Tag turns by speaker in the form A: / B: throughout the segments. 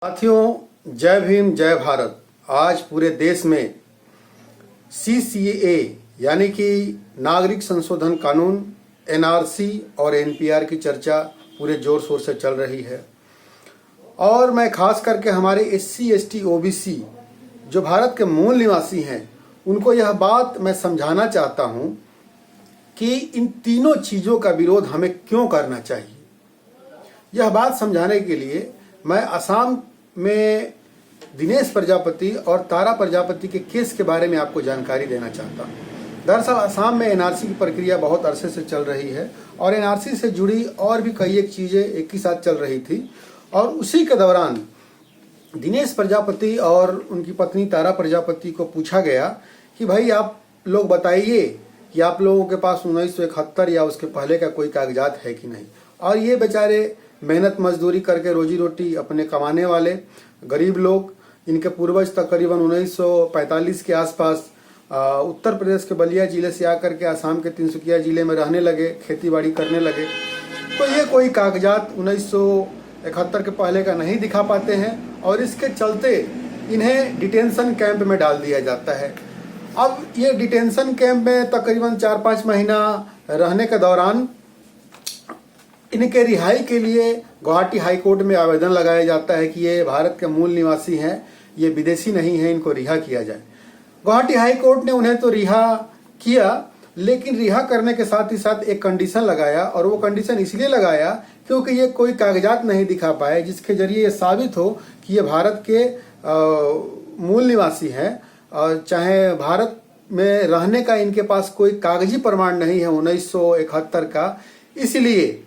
A: साथियों, जय भीम जय भारत। आज पूरे देश में CCA यानी कि नागरिक संशोधन कानून, NRC और NPR की चर्चा पूरे जोर शोर से चल रही है। और मैं खास करके हमारे SC ST OBC जो भारत के मूल निवासी हैं उनको यह बात मैं समझाना चाहता हूं कि इन तीनों चीज़ों का विरोध हमें क्यों करना चाहिए। यह बात समझाने के लिए मैं असम में दिनेश प्रजापति और तारा प्रजापति के केस के बारे में आपको जानकारी देना चाहता हूँ। दरअसल असम में NRC की प्रक्रिया बहुत अरसे से चल रही है और NRC से जुड़ी और भी कई एक चीज़ें एक ही साथ चल रही थी। और उसी के दौरान दिनेश प्रजापति और उनकी पत्नी तारा प्रजापति को पूछा गया कि भाई आप लोग बताइए कि आप लोगों के पास 1971 या उसके पहले का कोई कागजात है कि नहीं। और ये बेचारे मेहनत मजदूरी करके रोजी रोटी अपने कमाने वाले गरीब लोग, इनके पूर्वज तकरीबन 1945 के आसपास उत्तर प्रदेश के बलिया जिले से आकर के आसाम के तिनसुकिया जिले में रहने लगे, खेती बाड़ी करने लगे। तो ये कोई कागजात 1971 के पहले का नहीं दिखा पाते हैं और इसके चलते इन्हें डिटेंशन कैंप में डाल दिया जाता है। अब ये डिटेंशन कैंप में तकरीबन 4-5 महीना रहने के दौरान इनके रिहाई के लिए गुवाहाटी हाई कोर्ट में आवेदन लगाया जाता है कि ये भारत के मूल निवासी हैं, ये विदेशी नहीं है, इनको रिहा किया जाए। गुवाहाटी हाई कोर्ट ने उन्हें तो रिहा किया, लेकिन रिहा करने के साथ ही साथ एक कंडीशन लगाया। और वो कंडीशन इसलिए लगाया क्योंकि ये कोई कागजात नहीं दिखा पाए जिसके जरिए ये साबित हो कि ये भारत के मूल निवासी हैं, और चाहे भारत में रहने का इनके पास कोई कागजी प्रमाण नहीं है 1971 का। इसलिए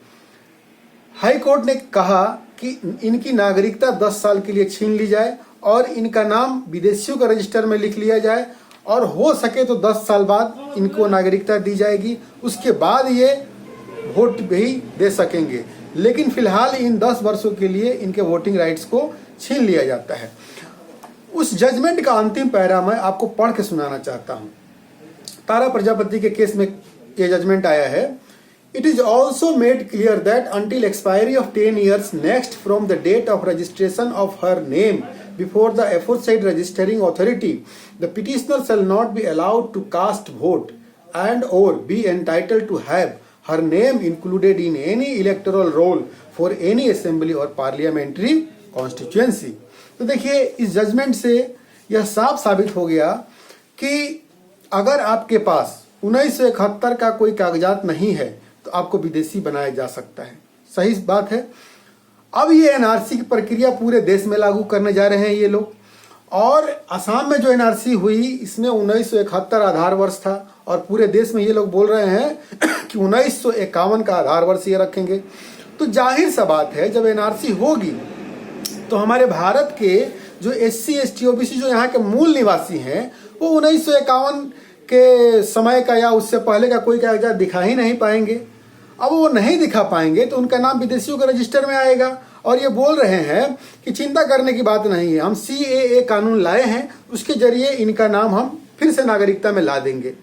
A: हाई कोर्ट ने कहा कि इनकी नागरिकता 10 साल के लिए छीन ली जाए और इनका नाम विदेशियों का रजिस्टर में लिख लिया जाए, और हो सके तो 10 साल बाद इनको नागरिकता दी जाएगी। उसके बाद ये वोट भी दे सकेंगे, लेकिन फिलहाल इन 10 वर्षों के लिए इनके वोटिंग राइट्स को छीन लिया जाता है। उस जजमेंट का अंतिम पैरा मैं आपको पढ़ के सुनाना चाहता हूँ। तारा प्रजापति के केस में ये जजमेंट आया है। It is also made clear that until expiry of 10 years next from the date of registration of her name before the aforesaid registering authority, the petitioner shall not be allowed to cast vote and or be entitled to have her name included in any electoral roll for any assembly or parliamentary constituency। तो देखिए, इस judgement से यह साफ साबित हो गया कि अगर आपके पास 1971 का कोई कागजात नहीं है तो आपको विदेशी बनाया जा सकता है। सही बात है। अब ये NRC की प्रक्रिया पूरे देश में लागू करने जा रहे हैं ये लोग। और असम में जो NRC हुई इसमें 1971 आधार वर्ष था और पूरे देश में ये लोग बोल रहे हैं कि 1951 का आधार वर्ष ये रखेंगे। तो जाहिर सा बात है, जब NRC होगी तो हमारे भारत के जो SC ST OBC जो यहाँ के मूल निवासी हैं वो 1951 के समय का या उससे पहले का कोई कागजात दिखा ही नहीं पाएंगे। अब वो नहीं दिखा पाएंगे तो उनका नाम विदेशियों के रजिस्टर में आएगा। और ये बोल रहे हैं कि चिंता करने की बात नहीं है, हम CAA कानून लाए हैं, उसके जरिए इनका नाम हम फिर से नागरिकता में ला देंगे।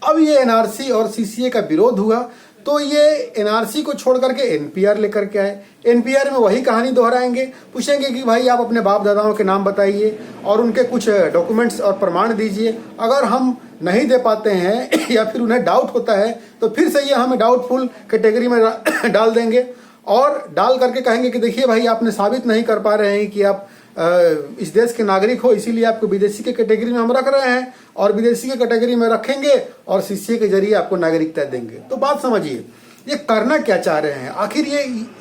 A: अब ये NRC और CCA का विरोध हुआ तो ये NRC को छोड़ करके NPR लेकर के आए। NPR में वही कहानी दोहराएंगे, पूछेंगे कि भाई आप अपने बाप दादाओं के नाम बताइए और उनके कुछ डॉक्यूमेंट्स और प्रमाण दीजिए। अगर हम नहीं दे पाते हैं या फिर उन्हें डाउट होता है तो फिर से ये हमें डाउटफुल कैटेगरी में डाल देंगे और डाल करके कहेंगे कि देखिए भाई आपने साबित नहीं कर पा रहे हैं कि आप इस देश के नागरिक हो, इसीलिए आपको विदेशी के कैटेगरी में हम रख रहे हैं और विदेशी के कैटेगरी में रखेंगे और CCA के जरिए आपको नागरिकता देंगे। तो बात समझिए, ये करना क्या चाह रहे हैं आखिर,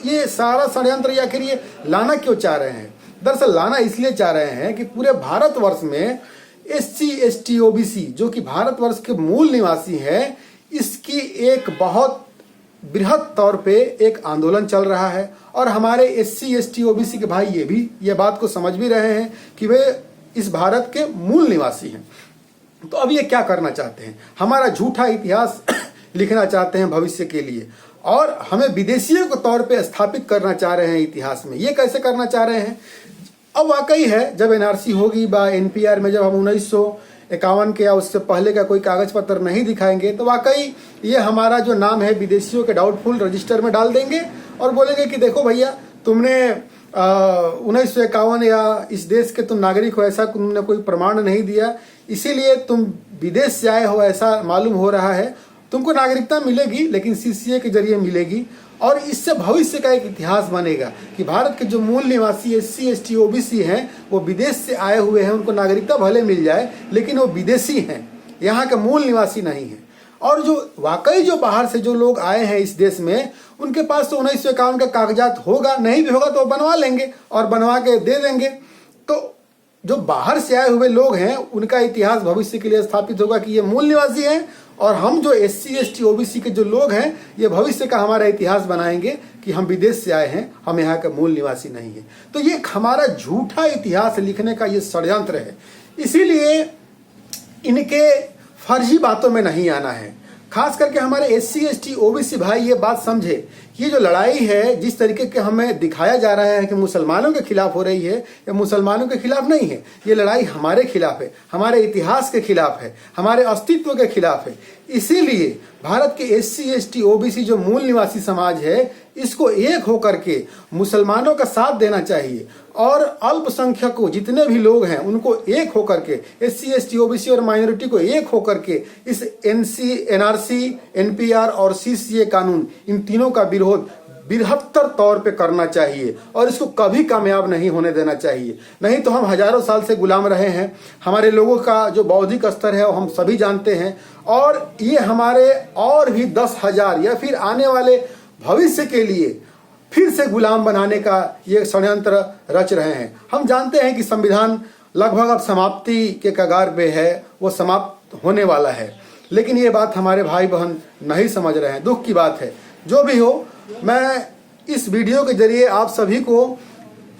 A: ये सारा षड्यंत्र आखिर ये लाना क्यों चाह रहे हैं। दरअसल लाना इसलिए चाह रहे हैं कि पूरे भारतवर्ष में SC ST OBC जो कि भारतवर्ष के मूल निवासी हैं, इसकी एक बहुत बृहद तौर पे एक आंदोलन चल रहा है। और हमारे SC ST OBC के भाई ये भी ये बात को समझ भी रहे हैं कि वे इस भारत के मूल निवासी हैं। तो अब ये क्या करना चाहते हैं, हमारा झूठा इतिहास लिखना चाहते हैं भविष्य के लिए और हमें विदेशियों के तौर पे स्थापित करना चाह रहे हैं इतिहास में। ये कैसे करना चाह रहे हैं, अब वाकई है जब NRC होगी बा NPR में जब हम 1951 के या उससे पहले का कोई कागज पत्र नहीं दिखाएंगे तो वाकई ये हमारा जो नाम है विदेशियों के डाउटफुल रजिस्टर में डाल देंगे और बोलेंगे कि देखो भैया तुमने 1951 या इस देश के तुम नागरिक हो ऐसा तुमने कोई प्रमाण नहीं दिया, इसीलिए तुम विदेश से आए हो ऐसा मालूम हो रहा है। तुमको नागरिकता मिलेगी लेकिन सीसीए के जरिए मिलेगी, और इससे भविष्य का एक इतिहास बनेगा कि भारत के जो मूल निवासी SC ST OBC हैं वो विदेश से आए हुए हैं, उनको नागरिकता भले मिल जाए लेकिन वो विदेशी हैं, यहाँ के मूल निवासी नहीं हैं। और जो वाकई जो बाहर से जो लोग आए हैं इस देश में, उनके पास तो 1951 का कागजात होगा, नहीं भी होगा तो बनवा लेंगे और बनवा के दे देंगे। तो जो बाहर से आए हुए लोग हैं उनका इतिहास भविष्य के लिए स्थापित होगा कि ये मूल निवासी हैं, और हम जो SC ST OBC के जो लोग हैं ये भविष्य का हमारा इतिहास बनाएंगे कि हम विदेश से आए हैं, हम यहाँ के मूल निवासी नहीं हैं। तो ये हमारा झूठा इतिहास लिखने का ये षड्यंत्र है। इसीलिए इनके फर्जी बातों में नहीं आना है। खास करके हमारे SC ST OBC भाई ये बात समझे, ये जो लड़ाई है जिस तरीके के हमें दिखाया जा रहा है कि मुसलमानों के खिलाफ हो रही है, ये मुसलमानों के खिलाफ नहीं है, ये लड़ाई हमारे खिलाफ है, हमारे इतिहास के खिलाफ है, हमारे अस्तित्व के खिलाफ है। इसीलिए भारत के SC ST OBC जो मूल निवासी समाज है इसको एक होकर के मुसलमानों का साथ देना चाहिए, और अल्पसंख्यकों जितने भी लोग हैं उनको एक होकर के, SC ST OBC और माइनॉरिटी को एक होकर के इस NRC NPR और CCA कानून, इन तीनों का विरोध बृहत्तर तौर पे करना चाहिए और इसको कभी कामयाब नहीं होने देना चाहिए। नहीं तो हम हजारों साल से गुलाम रहे हैं। हमारे लोगों का जो बौद्धिक स्तर है वो हम सभी जानते हैं, और ये हमारे और भी 10,000 या फिर आने वाले भविष्य के लिए फिर से गुलाम बनाने का ये षड्यंत्र रच रहे हैं। हम जानते हैं कि संविधान लगभग अब समाप्ति के कगार पे है, वो समाप्त होने वाला है, लेकिन ये बात हमारे भाई बहन नहीं समझ रहे हैं। दुख की बात है। जो भी हो, मैं इस वीडियो के जरिए आप सभी को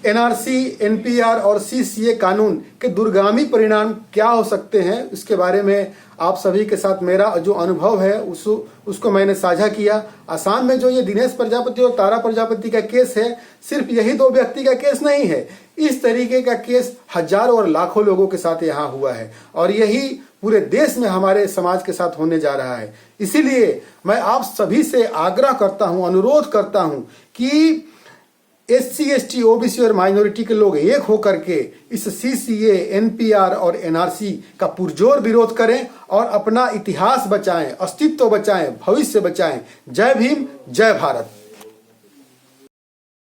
A: NRC NPR और CCA कानून के दूरगामी परिणाम क्या हो सकते हैं इसके बारे में आप सभी के साथ मेरा जो अनुभव है उसको मैंने साझा किया। आसाम में जो ये दिनेश प्रजापति और तारा प्रजापति का केस है, सिर्फ यही 2 व्यक्ति का केस नहीं है, इस तरीके का केस हजारों और लाखों लोगों के साथ यहाँ हुआ है, और यही पूरे देश में हमारे समाज के साथ होने जा रहा है। इसीलिए मैं आप सभी से आग्रह करता हूं, अनुरोध करता हूं कि SC ST OBC और माइनॉरिटी के लोग एक होकर के इस CCA NPR और NRC का पुरजोर विरोध करें और अपना इतिहास बचाएं, अस्तित्व बचाएं, भविष्य बचाएं। जय भीम, जय भारत।